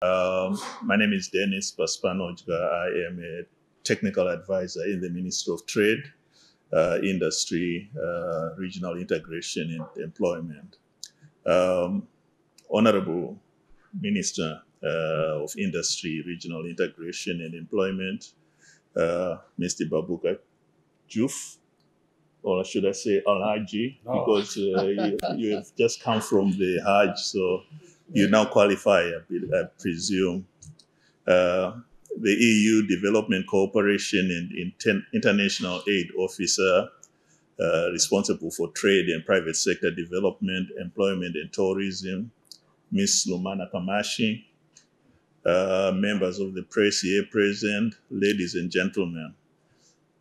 My name is Dennis Paspanojga. I am a technical advisor in the Ministry of Trade, Industry, Regional Integration and Employment. Honorable Minister of Industry, Regional Integration and Employment, Mr. Babuka Juf, or should I say Al-Haji, because you have just come from the Hajj, so you now qualify, I presume. The EU Development Cooperation and International Aid Officer responsible for trade and private sector development, employment and tourism, Ms. Lumana Kamashi, members of the press here present, ladies and gentlemen,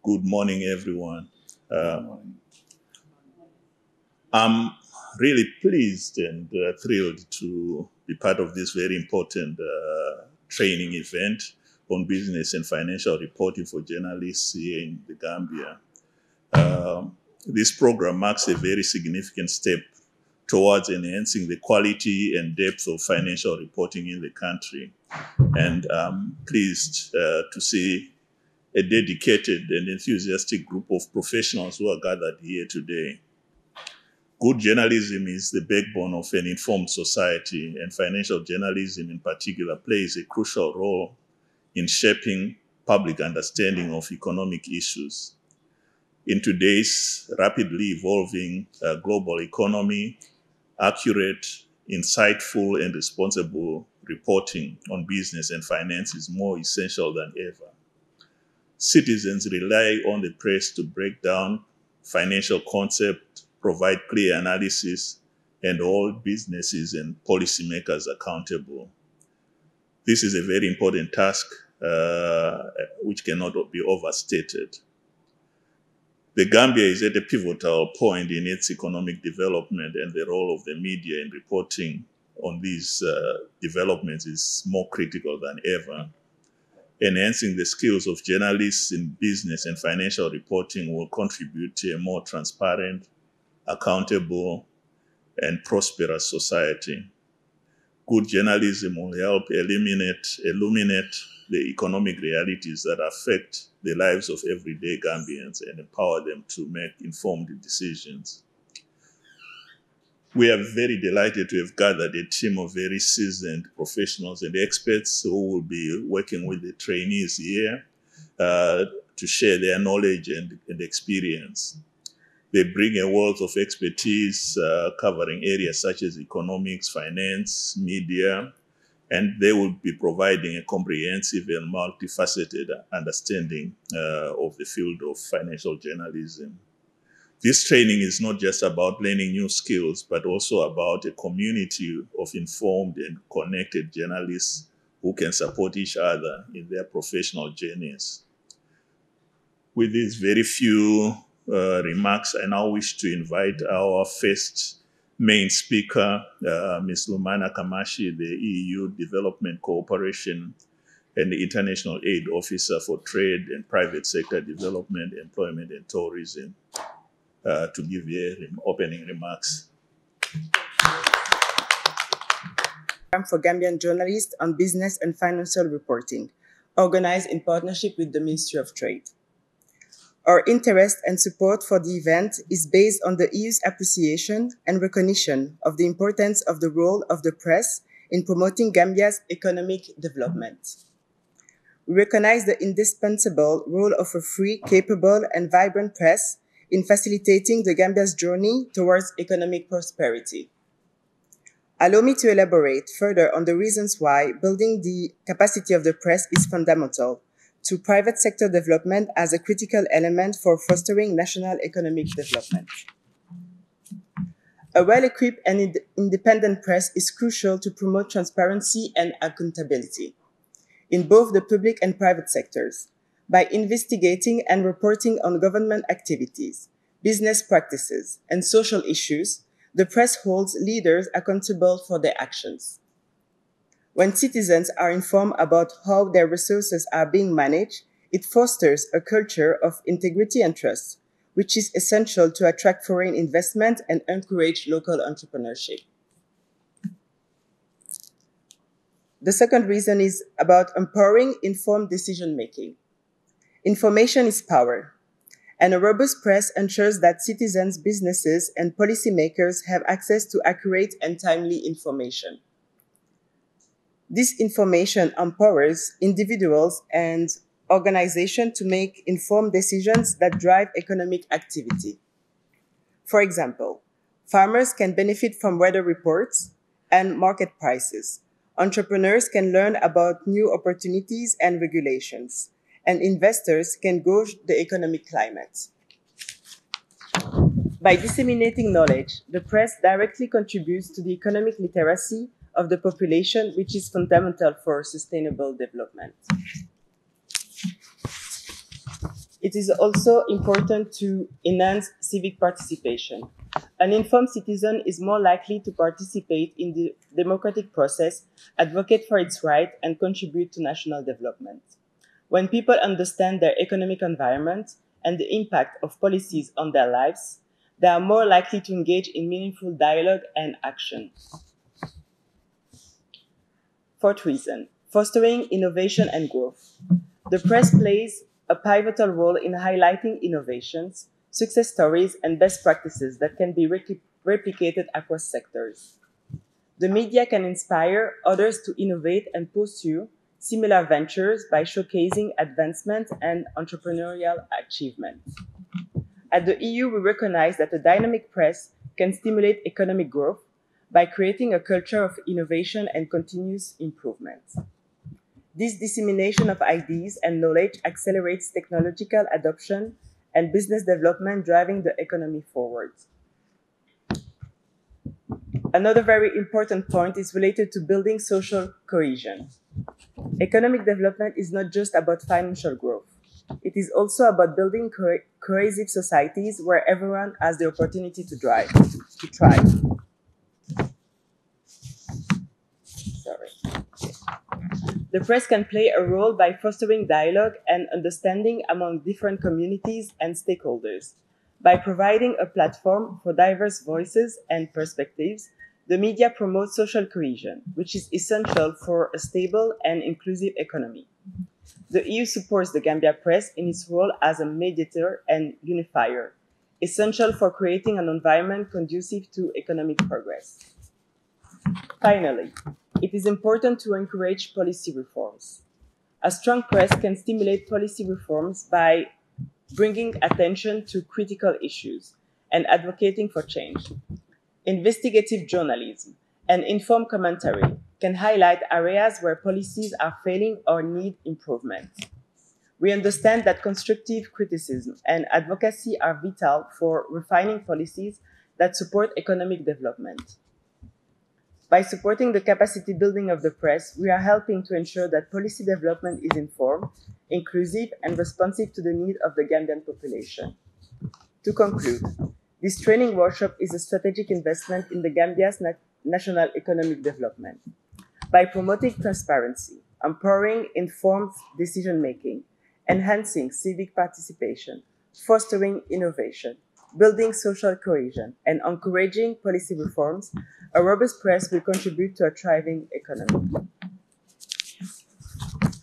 good morning, everyone. I'm really pleased and thrilled to be part of this very important training event on business and financial reporting for journalists here in the Gambia. This program marks a very significant step towards enhancing the quality and depth of financial reporting in the country. And I'm pleased to see a dedicated and enthusiastic group of professionals who are gathered here today. Good journalism is the backbone of an informed society, and financial journalism in particular plays a crucial role in shaping public understanding of economic issues. In today's rapidly evolving global economy, accurate, insightful, and responsible reporting on business and finance is more essential than ever. Citizens rely on the press to break down financial concepts, provide clear analysis, and hold businesses and policymakers accountable. This is a very important task which cannot be overstated. The Gambia is at a pivotal point in its economic development, and the role of the media in reporting on these developments is more critical than ever. Enhancing the skills of journalists in business and financial reporting will contribute to a more transparent, accountable, and prosperous society. Good journalism will help illuminate the economic realities that affect the lives of everyday Gambians and empower them to make informed decisions. We are very delighted to have gathered a team of very seasoned professionals and experts who will be working with the trainees here to share their knowledge and experience. They bring a wealth of expertise covering areas such as economics, finance, media, and they will be providing a comprehensive and multifaceted understanding of the field of financial journalism. This training is not just about learning new skills, but also about a community of informed and connected journalists who can support each other in their professional journeys. With these very few remarks, I now wish to invite our first main speaker, Ms. Lumana Kamashi, the EU Development Cooperation and the International Aid Officer for Trade and Private Sector Development, Employment and Tourism, to give her opening remarks. For Gambian journalists on business and financial reporting, organized in partnership with the Ministry of Trade. Our interest and support for the event is based on the EU's appreciation and recognition of the importance of the role of the press in promoting Gambia's economic development. We recognize the indispensable role of a free, capable, and vibrant press in facilitating the Gambia's journey towards economic prosperity. Allow me to elaborate further on the reasons why building the capacity of the press is fundamental to private sector development as a critical element for fostering national economic development. A well-equipped and independent press is crucial to promote transparency and accountability in both the public and private sectors by investigating and reporting on government activities, business practices, and social issues. The press holds leaders accountable for their actions. When citizens are informed about how their resources are being managed, it fosters a culture of integrity and trust, which is essential to attract foreign investment and encourage local entrepreneurship. The second reason is about empowering informed decision-making. Information is power, and a robust press ensures that citizens, businesses, and policymakers have access to accurate and timely information. This information empowers individuals and organizations to make informed decisions that drive economic activity. For example, farmers can benefit from weather reports and market prices. Entrepreneurs can learn about new opportunities and regulations, and investors can gauge the economic climate. By disseminating knowledge, the press directly contributes to the economic literacy of the population, which is fundamental for sustainable development. It is also important to enhance civic participation. An informed citizen is more likely to participate in the democratic process, advocate for its rights, and contribute to national development. When people understand their economic environment and the impact of policies on their lives, they are more likely to engage in meaningful dialogue and action. Fourth reason, fostering innovation and growth. The press plays a pivotal role in highlighting innovations, success stories, and best practices that can be replicated across sectors. The media can inspire others to innovate and pursue similar ventures by showcasing advancement and entrepreneurial achievement. At the EU, we recognize that a dynamic press can stimulate economic growth by creating a culture of innovation and continuous improvement. This dissemination of ideas and knowledge accelerates technological adoption and business development, driving the economy forward. Another very important point is related to building social cohesion. Economic development is not just about financial growth. It is also about building cohesive societies where everyone has the opportunity to thrive. The press can play a role by fostering dialogue and understanding among different communities and stakeholders. By providing a platform for diverse voices and perspectives, the media promotes social cohesion, which is essential for a stable and inclusive economy. The EU supports the Gambia press in its role as a mediator and unifier, essential for creating an environment conducive to economic progress. Finally, it is important to encourage policy reforms. A strong press can stimulate policy reforms by bringing attention to critical issues and advocating for change. Investigative journalism and informed commentary can highlight areas where policies are failing or need improvement. We understand that constructive criticism and advocacy are vital for refining policies that support economic development. By supporting the capacity building of the press, we are helping to ensure that policy development is informed, inclusive, and responsive to the needs of the Gambian population. To conclude, this training workshop is a strategic investment in the Gambia's national economic development. By promoting transparency, empowering informed decision-making, enhancing civic participation, fostering innovation, building social cohesion, and encouraging policy reforms, a robust press will contribute to a thriving economy.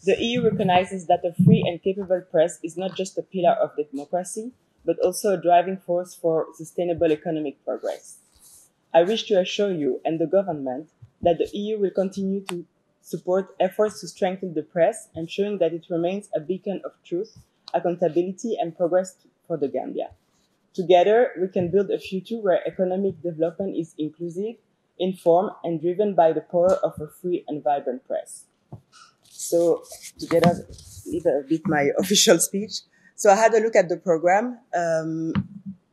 The EU recognizes that a free and capable press is not just a pillar of democracy, but also a driving force for sustainable economic progress. I wish to assure you and the government that the EU will continue to support efforts to strengthen the press, ensuring that it remains a beacon of truth, accountability, and progress for the Gambia. Together, we can build a future where economic development is inclusive, informed, and driven by the power of a free and vibrant press. So, together, leave a bit my official speech. So I had a look at the program.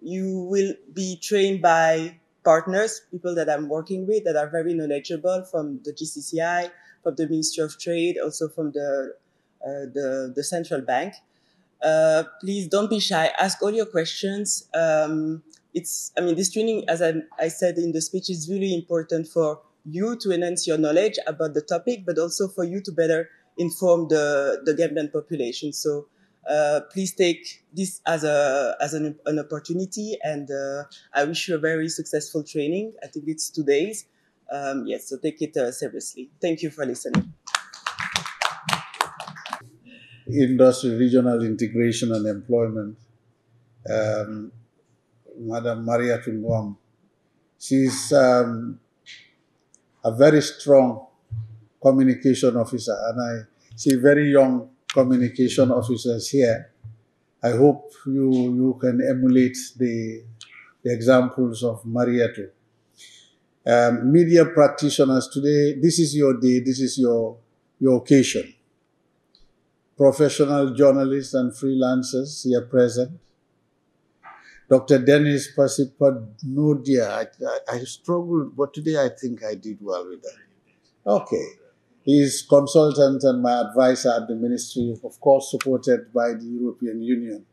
You will be trained by partners, people that I'm working with that are very knowledgeable from the GCCI, from the Ministry of Trade, also from the central bank. Please don't be shy. Ask all your questions. This training, as I said in the speech, is really important for you to enhance your knowledge about the topic, but also for you to better inform the Gambian population. So please take this as an opportunity, and I wish you a very successful training. I think it's 2 days. Yes, so take it seriously. Thank you for listening. Industry, Regional Integration and Employment, Madam Maria Tungwam. She's a very strong communication officer, and I see very young communication officers here. I hope you can emulate the examples of Maria too. Media practitioners today, this is your day, this is your occasion. Professional journalists and freelancers here present. Dr. Dennis Pasipanodia, I struggled, but today I think I did well with that. Okay. He's consultant and my advisor at the ministry, of course supported by the European Union.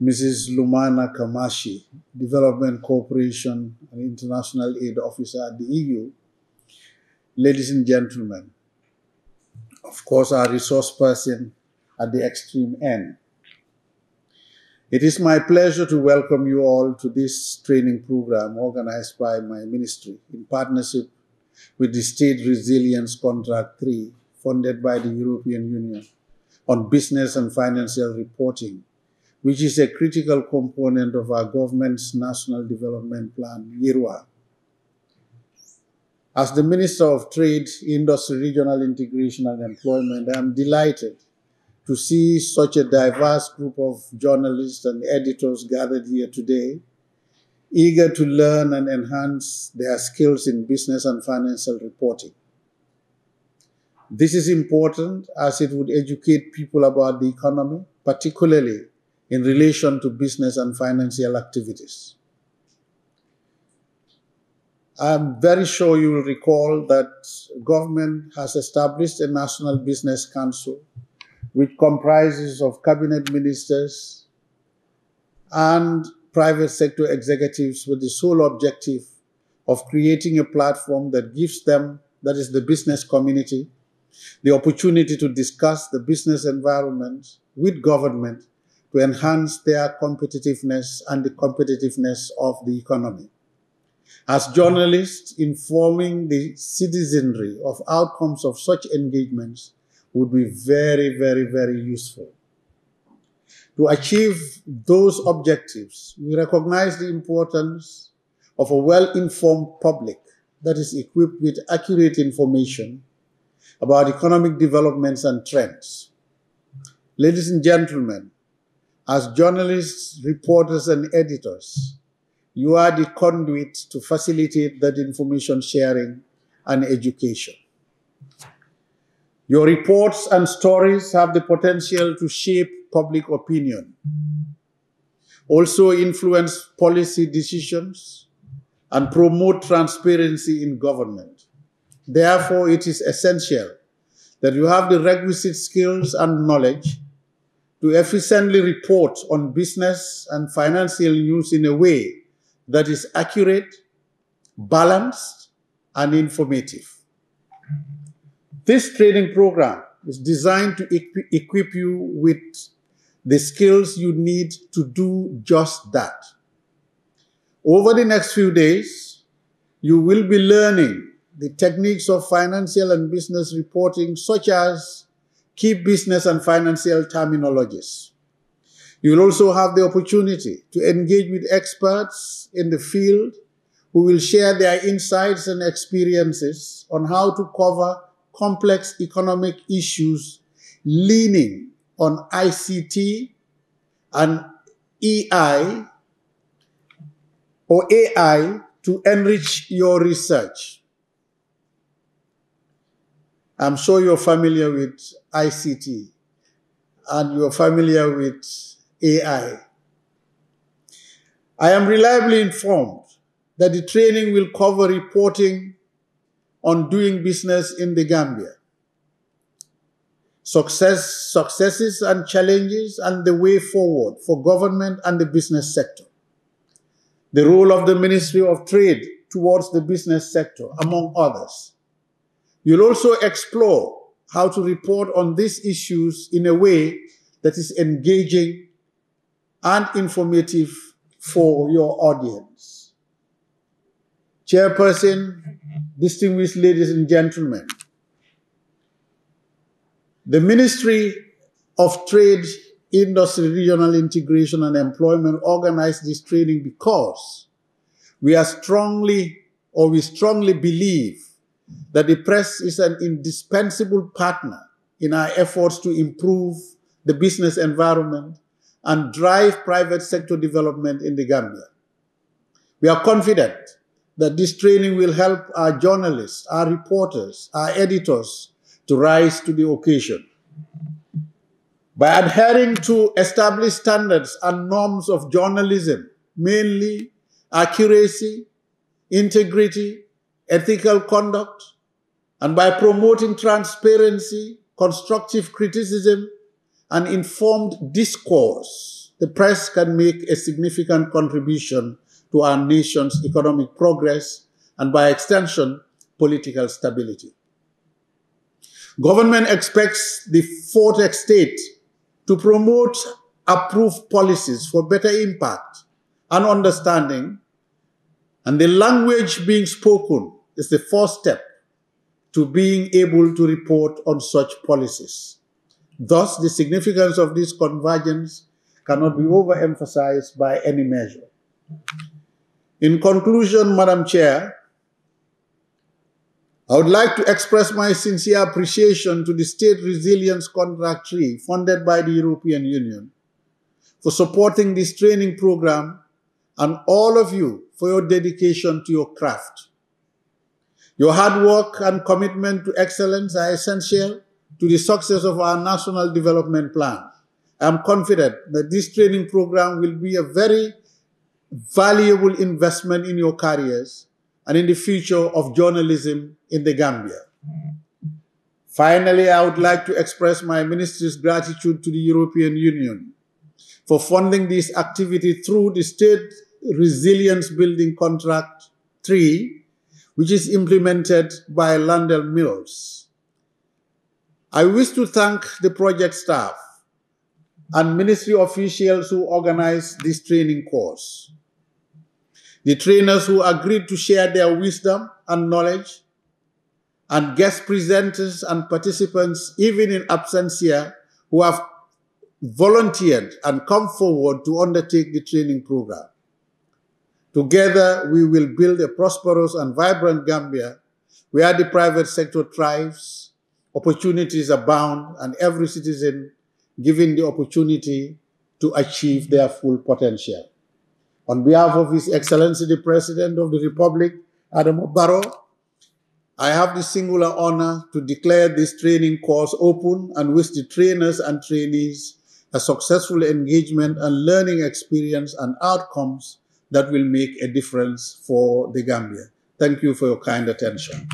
Mrs. Lumana Kamashi, Development Cooperation and International Aid Officer at the EU. Ladies and gentlemen, of course our resource person at the extreme end. It is my pleasure to welcome you all to this training program organized by my ministry in partnership with the State Resilience Contract 3, funded by the European Union, on business and financial reporting, which is a critical component of our government's National Development Plan, YIRWA. As the Minister of Trade, Industry, Regional Integration and Employment, I am delighted to see such a diverse group of journalists and editors gathered here today, eager to learn and enhance their skills in business and financial reporting. This is important as it would educate people about the economy, particularly in relation to business and financial activities. I'm very sure you will recall that government has established a National Business Council which comprises of cabinet ministers and private sector executives with the sole objective of creating a platform that gives them, that is the business community, the opportunity to discuss the business environment with government to enhance their competitiveness and the competitiveness of the economy. As journalists, informing the citizenry of outcomes of such engagements would be very, very, very useful. To achieve those objectives, we recognize the importance of a well-informed public that is equipped with accurate information about economic developments and trends. Ladies and gentlemen, as journalists, reporters, and editors, you are the conduit to facilitate that information sharing and education. Your reports and stories have the potential to shape public opinion, also influence policy decisions, and promote transparency in government. Therefore, it is essential that you have the requisite skills and knowledge to efficiently report on business and financial news in a way that is accurate, balanced, and informative. This training program is designed to equip you with the skills you need to do just that. Over the next few days, you will be learning the techniques of financial and business reporting, such as key business and financial terminologies. You will also have the opportunity to engage with experts in the field who will share their insights and experiences on how to cover complex economic issues leaning on ICT and EI or AI to enrich your research. I'm sure you're familiar with ICT and you're familiar with AI. I am reliably informed that the training will cover reporting on doing business in the Gambia, successes and challenges, and the way forward for government and the business sector, the role of the Ministry of Trade towards the business sector, among others. You'll also explore how to report on these issues in a way that is engaging and informative for your audience. Chairperson, distinguished ladies and gentlemen, the ministry of Trade, Industry, Regional Integration and Employment organized this training because we strongly believe that the press is an indispensable partner in our efforts to improve the business environment and drive private sector development in the Gambia. We are confident that this training will help our journalists, our reporters, our editors to rise to the occasion. By adhering to established standards and norms of journalism, mainly accuracy, integrity, ethical conduct, and by promoting transparency, constructive criticism, and informed discourse, the press can make a significant contribution to our nation's economic progress and, by extension, political stability. Government expects the fourth estate to promote approved policies for better impact and understanding, and the language being spoken is the first step to being able to report on such policies. Thus, the significance of this convergence cannot be overemphasized by any measure. In conclusion, Madam Chair, I would like to express my sincere appreciation to the State Resilience Contract 3 funded by the European Union for supporting this training program, and all of you for your dedication to your craft. Your hard work and commitment to excellence are essential to the success of our national development plan. I am confident that this training program will be a very valuable investment in your careers and in the future of journalism in the Gambia. Finally, I would like to express my ministry's gratitude to the European Union for funding this activity through the State Resilience Building Contract 3, which is implemented by Landell Mills. I wish to thank the project staff and ministry officials who organized this training course, the trainers who agreed to share their wisdom and knowledge, and guest presenters and participants, even in absentia, who have volunteered and come forward to undertake the training program. Together, we will build a prosperous and vibrant Gambia where the private sector thrives, opportunities abound, and every citizen given the opportunity to achieve their full potential. On behalf of His Excellency the President of the Republic, Adamo Barrow, I have the singular honor to declare this training course open and wish the trainers and trainees a successful engagement and learning experience and outcomes that will make a difference for the Gambia. Thank you for your kind attention.